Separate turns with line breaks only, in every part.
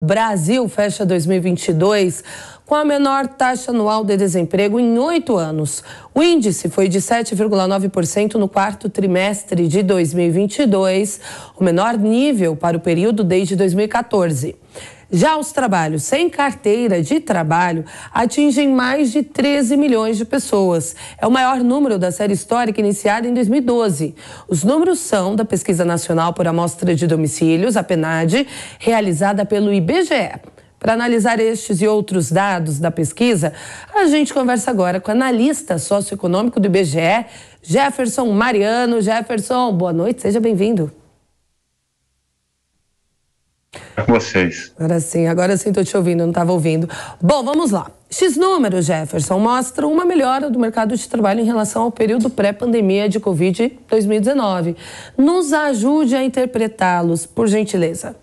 Brasil fecha 2022 com a menor taxa anual de desemprego em 8 anos. O índice foi de 7,9% no quarto trimestre de 2022, o menor nível para o período desde 2014. Já os trabalhos sem carteira de trabalho atingem mais de 13 milhões de pessoas. É o maior número da série histórica iniciada em 2012. Os números são da Pesquisa Nacional por Amostra de Domicílios, a PNAD, realizada pelo IBGE. Para analisar estes e outros dados da pesquisa, a gente conversa agora com o analista socioeconômico do IBGE, Jefferson Mariano. Jefferson, boa noite, seja bem-vindo.
Com vocês.
Agora sim estou te ouvindo, não estava ouvindo. Bom, vamos lá. Esses números, Jefferson, mostram uma melhora do mercado de trabalho em relação ao período pré-pandemia de Covid 2019. Nos ajude a interpretá-los, por gentileza.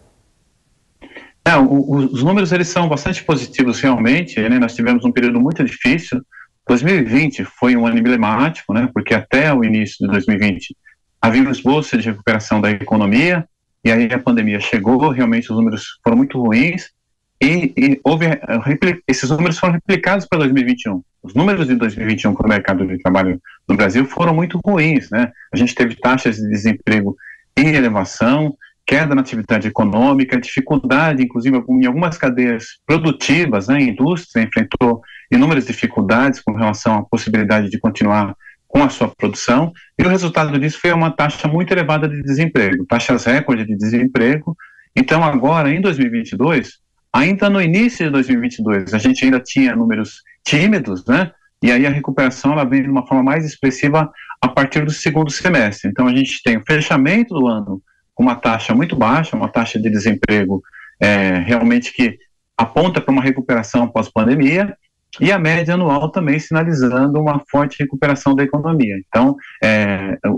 Os números eles são bastante positivos realmente, né? Nós tivemos um período muito difícil. 2020 foi um ano emblemático, né? Porque até o início de 2020 havia um esboço de recuperação da economia. E aí a pandemia chegou, realmente os números foram muito ruins e esses números foram replicados para 2021. Os números de 2021 para o mercado de trabalho no Brasil foram muito ruins, né? A gente teve taxas de desemprego em elevação, queda na atividade econômica, dificuldade, inclusive, em algumas cadeias produtivas, né? A indústria enfrentou inúmeras dificuldades com relação à possibilidade de continuar com a sua produção, e o resultado disso foi uma taxa muito elevada de desemprego, taxas recorde de desemprego. Então agora, em 2022, ainda no início de 2022, a gente ainda tinha números tímidos, né? E aí a recuperação ela vem de uma forma mais expressiva a partir do segundo semestre. Então a gente tem o fechamento do ano com uma taxa muito baixa, uma taxa de desemprego realmente que aponta para uma recuperação pós-pandemia, e a média anual também sinalizando uma forte recuperação da economia. Então,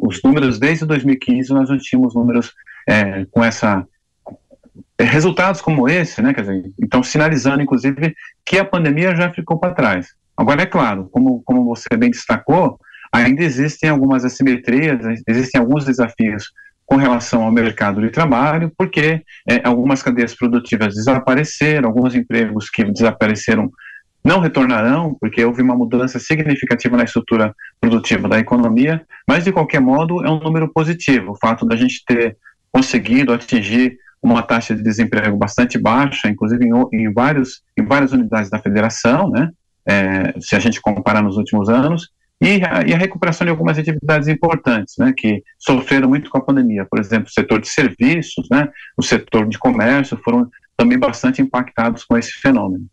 os números desde 2015 nós não tínhamos números com resultados como esse, né? Quer dizer, então sinalizando inclusive que a pandemia já ficou para trás. Agora é claro, como você bem destacou, ainda existem algumas assimetrias, existem alguns desafios com relação ao mercado de trabalho, porque algumas cadeias produtivas desapareceram, alguns empregos que desapareceram não retornarão, porque houve uma mudança significativa na estrutura produtiva da economia, mas de qualquer modo é um número positivo, o fato da gente ter conseguido atingir uma taxa de desemprego bastante baixa, inclusive em várias unidades da federação, né? Se a gente comparar nos últimos anos, e a recuperação de algumas atividades importantes, né, que sofreram muito com a pandemia, por exemplo, o setor de serviços, né, o setor de comércio foram também bastante impactados com esse fenômeno.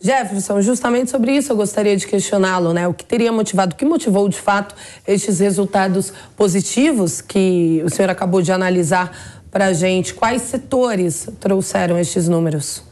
Jefferson, justamente sobre isso eu gostaria de questioná-lo, né? O que motivou de fato estes resultados positivos que o senhor acabou de analisar para a gente? Quais setores trouxeram estes números?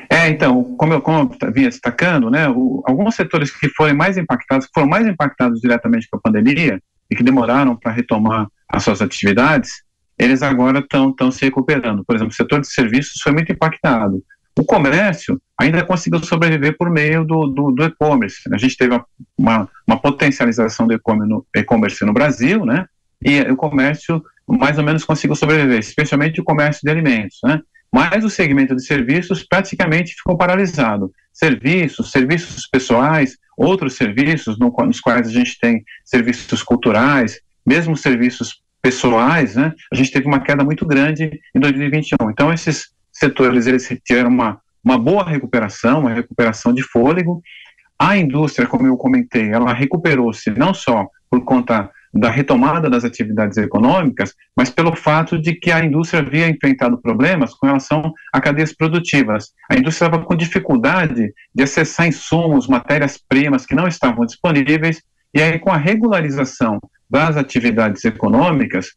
Então, como eu vinha destacando, né, alguns setores que foram mais impactados diretamente com a pandemia e que demoraram para retomar as suas atividades, eles agora estão se recuperando. Por exemplo, o setor de serviços foi muito impactado. O comércio ainda conseguiu sobreviver por meio do e-commerce. A gente teve uma potencialização do e-commerce no Brasil, né? E o comércio mais ou menos conseguiu sobreviver, especialmente o comércio de alimentos, né? Mas o segmento de serviços praticamente ficou paralisado. Serviços pessoais, outros serviços nos quais a gente tem serviços culturais, mesmo serviços pessoais, né? A gente teve uma queda muito grande em 2021. Então, esses setores, eles tiveram uma boa recuperação, uma recuperação de fôlego. A indústria, como eu comentei, ela recuperou-se não só por conta da retomada das atividades econômicas, mas pelo fato de que a indústria havia enfrentado problemas com relação a cadeias produtivas. A indústria estava com dificuldade de acessar insumos, matérias-primas que não estavam disponíveis, e aí com a regularização das atividades econômicas,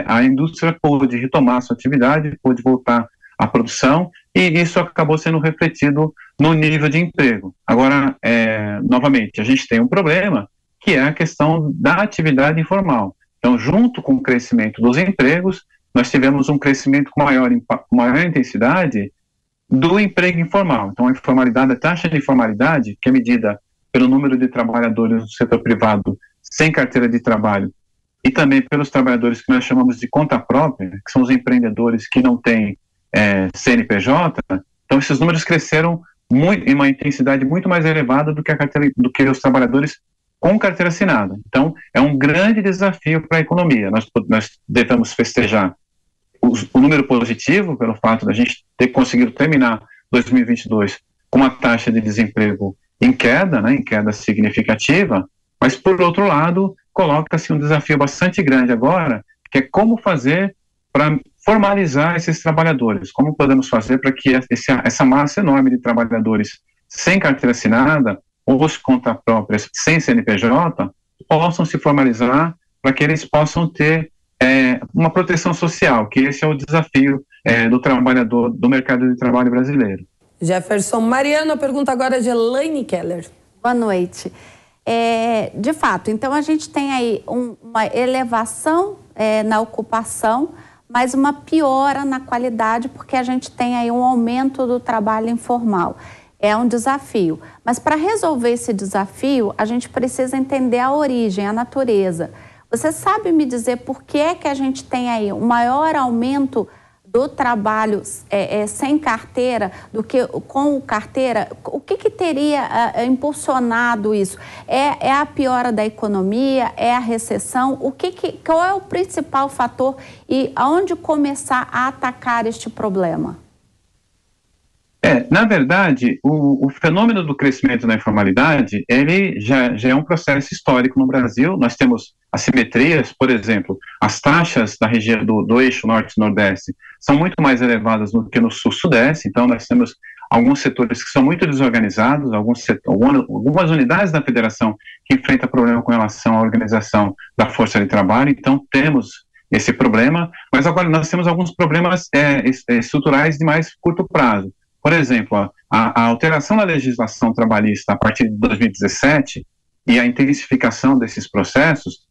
a indústria pôde retomar a sua atividade, pôde voltar à produção, e isso acabou sendo refletido no nível de emprego. Agora, novamente, a gente tem um problema, que é a questão da atividade informal. Então, junto com o crescimento dos empregos, nós tivemos um crescimento com maior intensidade do emprego informal. Então, a taxa de informalidade, que é medida pelo número de trabalhadores do setor privado sem carteira de trabalho, e também pelos trabalhadores que nós chamamos de conta própria, que são os empreendedores que não têm CNPJ, então esses números cresceram em uma intensidade muito mais elevada do que os trabalhadores com carteira assinada. Então, é um grande desafio para a economia. Nós devemos festejar o número positivo pelo fato da gente ter conseguido terminar 2022 com uma taxa de desemprego em queda, né, em queda significativa, mas, por outro lado, coloca-se um desafio bastante grande agora, que é como fazer para formalizar esses trabalhadores, como podemos fazer para que essa massa enorme de trabalhadores sem carteira assinada ou os conta próprias sem CNPJ possam se formalizar para que eles possam ter uma proteção social, que esse é o desafio do trabalhador do mercado de trabalho brasileiro.
Jefferson Mariano, a pergunta agora é de Elaine Keller.
Boa noite. De fato, então a gente tem aí uma elevação na ocupação, mas uma piora na qualidade, porque a gente tem aí um aumento do trabalho informal. É um desafio. Mas para resolver esse desafio, a gente precisa entender a origem, a natureza. Você sabe me dizer por que é que a gente tem aí um maior aumento do trabalho sem carteira do que com carteira? O que teria impulsionado isso? É a piora da economia? É a recessão? Qual é o principal fator e aonde começar a atacar este problema?
Na verdade, o fenômeno do crescimento da informalidade, ele já é um processo histórico no Brasil. Nós temos assimetrias, por exemplo, as taxas da região do eixo norte-nordeste são muito mais elevadas do que no sul-sudeste, então nós temos alguns setores que são muito desorganizados, algumas unidades da federação que enfrentam problema com relação à organização da força de trabalho, então temos esse problema, mas agora nós temos alguns problemas estruturais de mais curto prazo. Por exemplo, a alteração da legislação trabalhista a partir de 2017 e a intensificação desses processos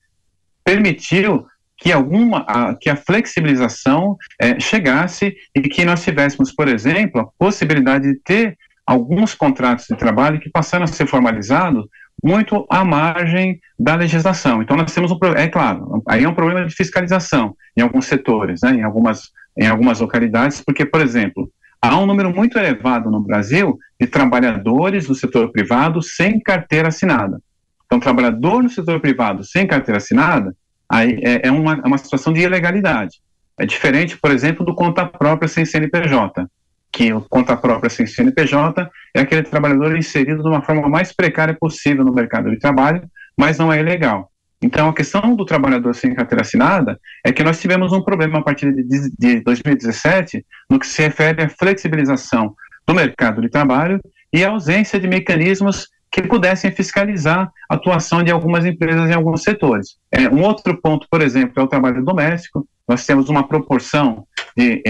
permitiu que a flexibilização chegasse e que nós tivéssemos, por exemplo, a possibilidade de ter alguns contratos de trabalho que passaram a ser formalizados muito à margem da legislação. Então nós temos claro, aí é um problema de fiscalização em alguns setores, né, em algumas localidades, porque, por exemplo, há um número muito elevado no Brasil de trabalhadores do setor privado sem carteira assinada. Então, trabalhador no setor privado sem carteira assinada, aí é uma situação de ilegalidade. É diferente, por exemplo, do conta própria sem CNPJ, que o conta própria sem CNPJ é aquele trabalhador inserido de uma forma mais precária possível no mercado de trabalho, mas não é ilegal. Então, a questão do trabalhador sem carteira assinada é que nós tivemos um problema a partir de 2017 no que se refere à flexibilização do mercado de trabalho e a ausência de mecanismos que pudessem fiscalizar a atuação de algumas empresas em alguns setores. Um outro ponto, por exemplo, é o trabalho doméstico. Nós temos uma proporção de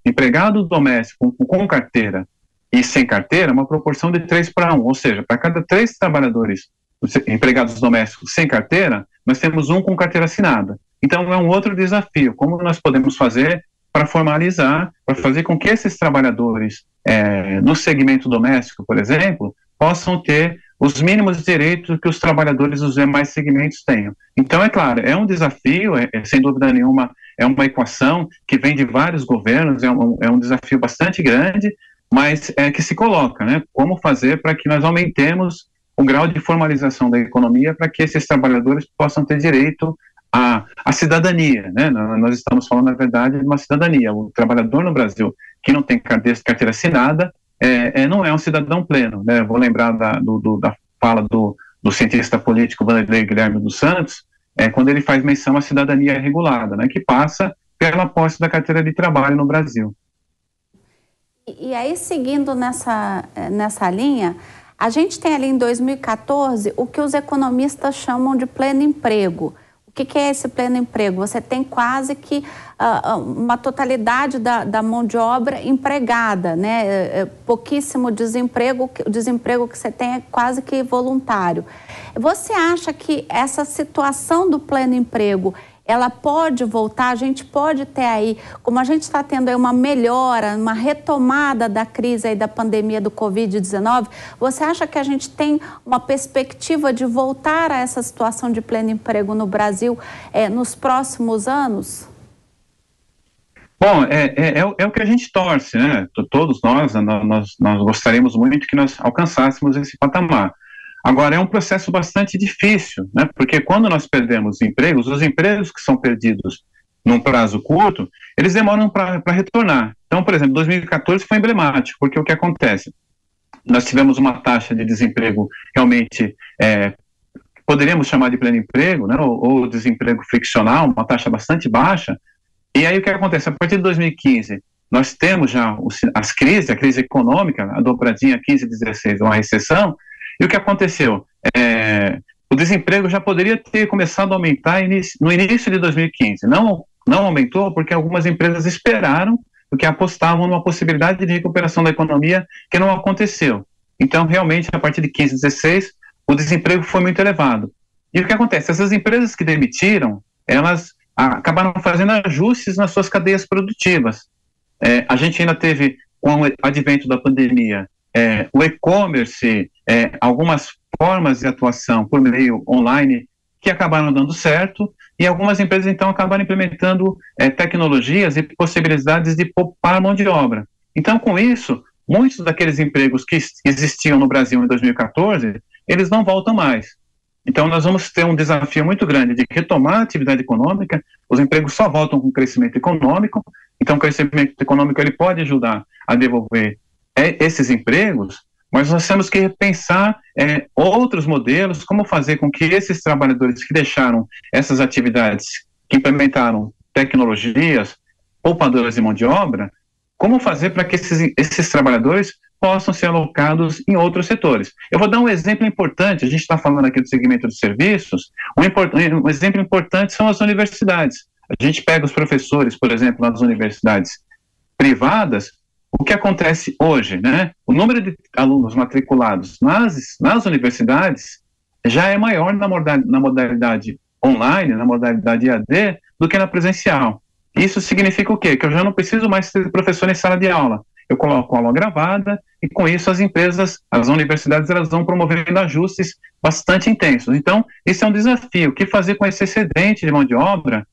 empregado doméstico com carteira e sem carteira, uma proporção de 3:1, ou seja, para cada 3 trabalhadores empregados domésticos sem carteira, nós temos um com carteira assinada. Então, é um outro desafio. Como nós podemos fazer para formalizar, para fazer com que esses trabalhadores no segmento doméstico, por exemplo, possam ter os mínimos direitos que os trabalhadores dos demais segmentos tenham. Então, é claro, é um desafio, sem dúvida nenhuma, é uma equação que vem de vários governos, é um desafio bastante grande, mas que se coloca, né? Como fazer para que nós aumentemos o grau de formalização da economia para que esses trabalhadores possam ter direito à cidadania, né? Nós estamos falando, na verdade, de uma cidadania. O trabalhador no Brasil que não tem carteira assinada não é um cidadão pleno, né? Vou lembrar da fala do cientista político Vanderlei Guilherme dos Santos, quando ele faz menção à cidadania regulada, né? Que passa pela posse da carteira de trabalho no Brasil.
E aí, seguindo nessa linha, a gente tem ali em 2014 o que os economistas chamam de pleno emprego. O que é esse pleno emprego? Você tem quase que uma totalidade da mão de obra empregada, né? Pouquíssimo desemprego, o desemprego que você tem é quase que voluntário. Você acha que essa situação do pleno emprego, ela pode voltar? A gente pode ter aí, como a gente está tendo aí uma melhora, uma retomada da crise aí da pandemia do Covid-19, você acha que a gente tem uma perspectiva de voltar a essa situação de pleno emprego no Brasil nos próximos anos?
Bom, é o que a gente torce, né? Todos nós gostaríamos muito que nós alcançássemos esse patamar. Agora, é um processo bastante difícil, né? Porque quando nós perdemos empregos, os empregos que são perdidos num prazo curto, eles demoram para retornar. Então, por exemplo, 2014 foi emblemático, porque o que acontece? Nós tivemos uma taxa de desemprego realmente, poderíamos chamar de pleno emprego, né? Ou desemprego friccional, uma taxa bastante baixa. E aí o que acontece? A partir de 2015, nós temos já as crises, a crise econômica, a dobradinha 15 e 16, uma recessão, e o que aconteceu? O desemprego já poderia ter começado a aumentar no início de 2015. Não aumentou porque algumas empresas esperaram, porque apostavam numa possibilidade de recuperação da economia que não aconteceu. Então, realmente, a partir de 15 e 16, o desemprego foi muito elevado. E o que acontece? Essas empresas que demitiram, elas acabaram fazendo ajustes nas suas cadeias produtivas. A gente ainda teve, com o advento da pandemia, o e-commerce, algumas formas de atuação por meio online que acabaram dando certo, e algumas empresas, então, acabaram implementando tecnologias e possibilidades de poupar mão de obra. Então, com isso, muitos daqueles empregos que existiam no Brasil em 2014, eles não voltam mais. Então, nós vamos ter um desafio muito grande de retomar a atividade econômica. Os empregos só voltam com crescimento econômico. Então, o crescimento econômico ele pode ajudar a devolver esses empregos, mas nós temos que repensar outros modelos, como fazer com que esses trabalhadores que deixaram essas atividades, que implementaram tecnologias poupadoras de mão de obra, como fazer para que esses trabalhadores possam ser alocados em outros setores. Eu vou dar um exemplo importante, a gente está falando aqui do segmento de serviços, um exemplo importante são as universidades. A gente pega os professores, por exemplo, nas universidades privadas, o que acontece hoje, né? O número de alunos matriculados nas universidades já é maior na modalidade online, na modalidade EAD, do que na presencial. Isso significa o quê? Que eu já não preciso mais ter professor em sala de aula. Eu coloco aula gravada e com isso as universidades, elas vão promovendo ajustes bastante intensos. Então, esse é um desafio. O que fazer com esse excedente de mão de obra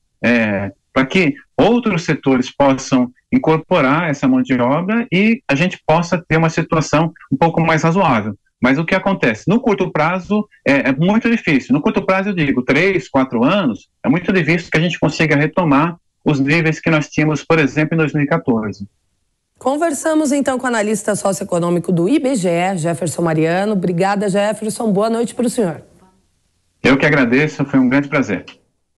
para que outros setores possam incorporar essa mão de obra e a gente possa ter uma situação um pouco mais razoável. Mas o que acontece? No curto prazo é muito difícil. No curto prazo, eu digo, 3, 4 anos, é muito difícil que a gente consiga retomar os níveis que nós tínhamos, por exemplo, em 2014.
Conversamos então com o analista socioeconômico do IBGE, Jefferson Mariano. Obrigada, Jefferson. Boa noite para o senhor.
Eu que agradeço, foi um grande prazer.